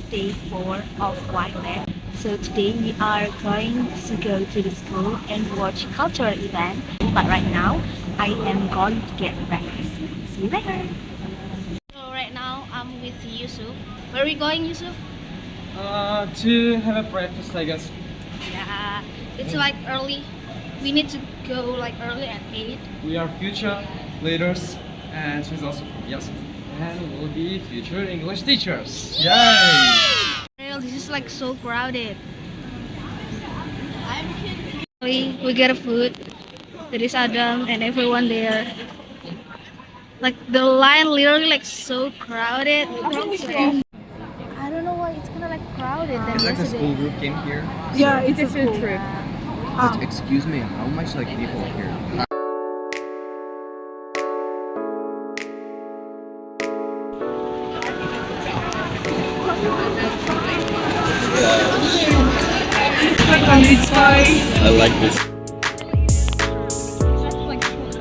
day 4 of WYLET. So today we are going to go to the school and watch cultural event. But right now, I am going to get breakfast. See you later. So right now, I'm with Yusuf. Where are we going, Yusuf? To have a breakfast, I guess. Yeah, it's like early. We need to go like early at 8. We are future leaders, and she's also yes, and we'll be future English teachers. Yay! This is like so crowded. We get a food. There is Adam and everyone there. Like the line literally like so crowded. I don't know why it's kind of like crowded than It's like the yesterday. school group came here. Yeah, it's a field trip. Excuse me, how much like people are here? It's fine. I like this. Oh my god.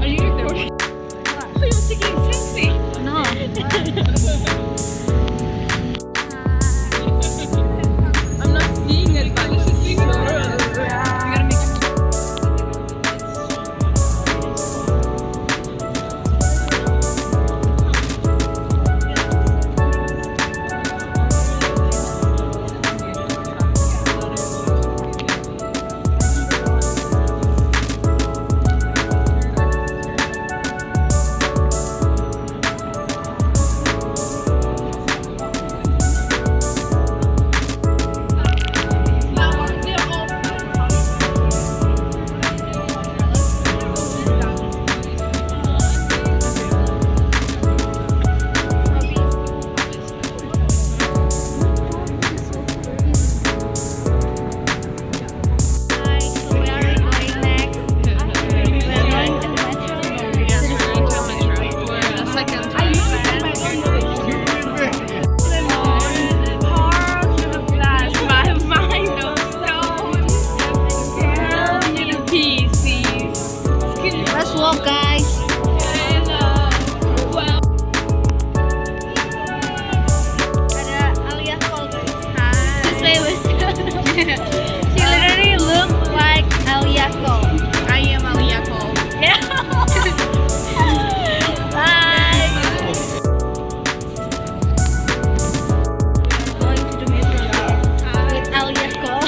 Are you recording? Oh, you're taking a selfie. No. I'm not seeing it, but you should see it. You gotta make it. Let's walk, guys. Ada Alia Cole, guys. Hi. She's famous. She literally looks like Alia Cole. I am Alia Cole. Yeah. Bye. Going to the metro with Alia Cole.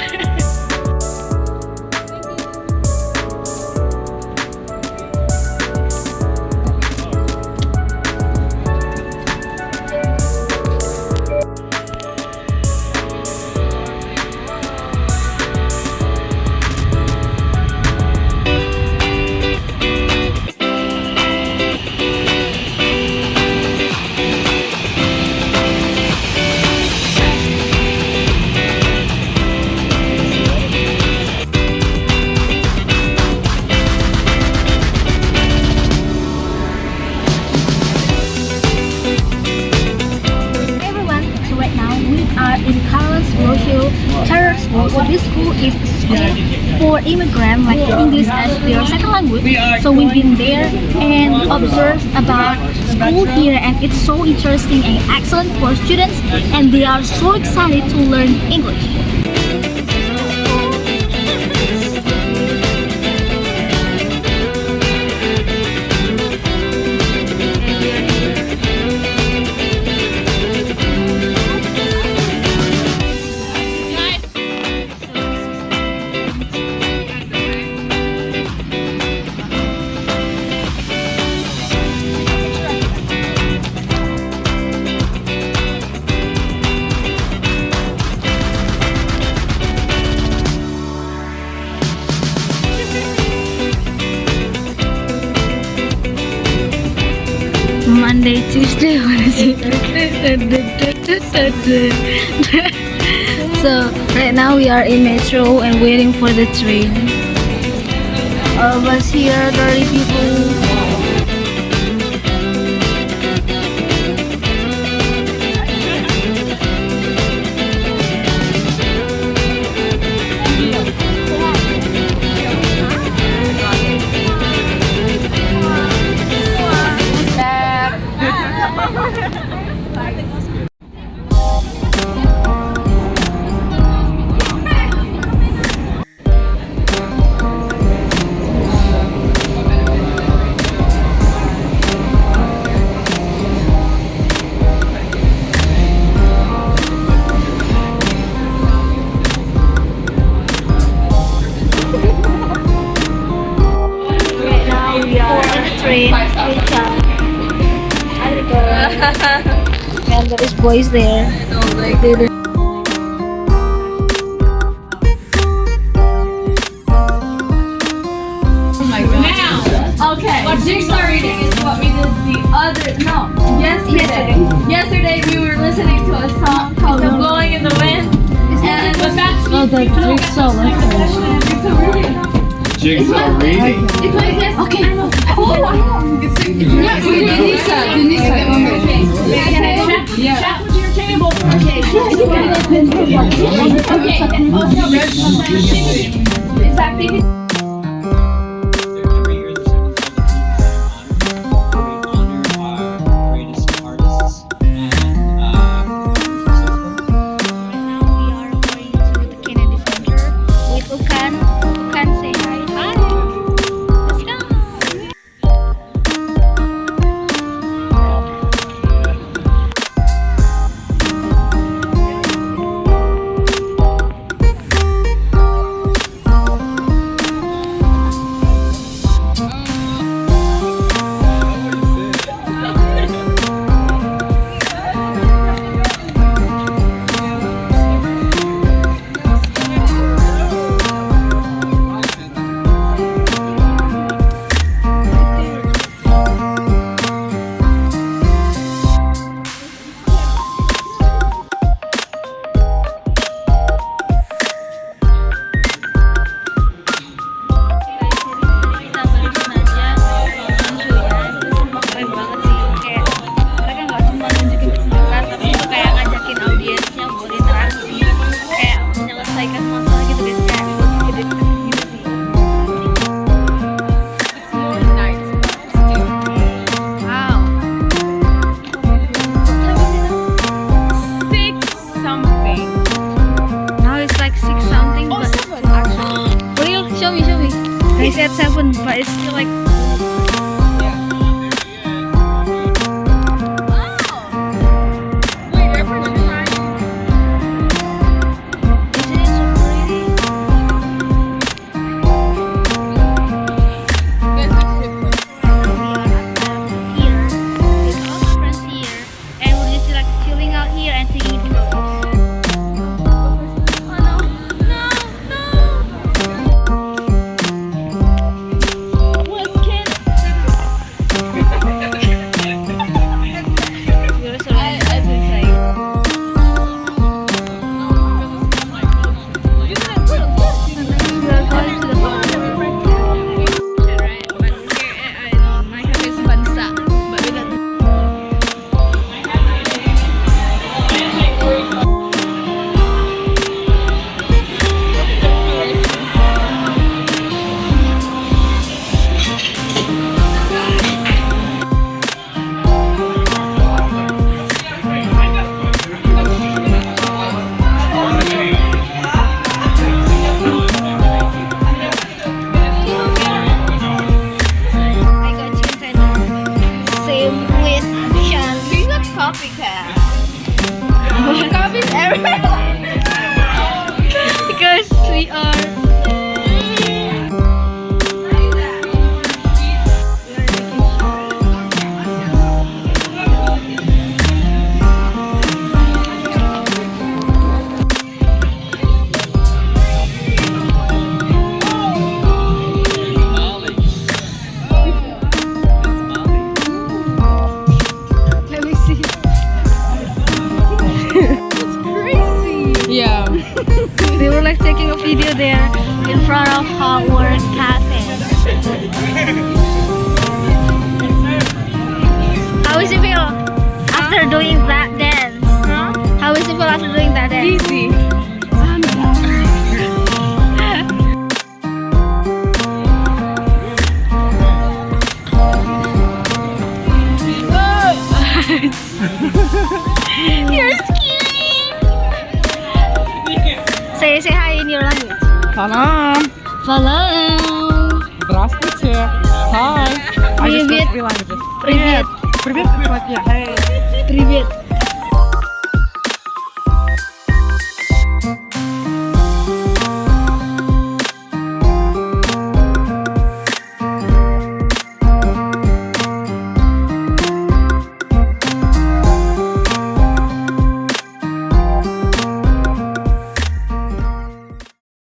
In Carlos Rocio Charter School. So this school is a school for immigrants, like English as their second language. So we've been there and observed about school here, and it's so interesting and excellent for students, and they are so excited to learn English. Monday, Tuesday, Wednesday, Thursday. So right now we are in metro and waiting for the train. All of us here, 30 people. And there is boys there. Now, okay. What jigsaw reading is what we did yesterday we were listening to a song called "The Blowing in the Wind," and the Jigsaw Jigsaw reading. Okay. Check with your table. Is activity. They said 7, but it's still like. Copies everywhere because we are. Yeah. We were like taking a video there in front of our cafe. How is it feel after doing that dance? Huh? How is it feel after doing that dance? Easy. You're scary. Say hi in your language. Salam. Salam. Здравствуйте. Hi. I just Привет. speak 3 languages. Привет. Привет. It's like, yeah, hey. Привет.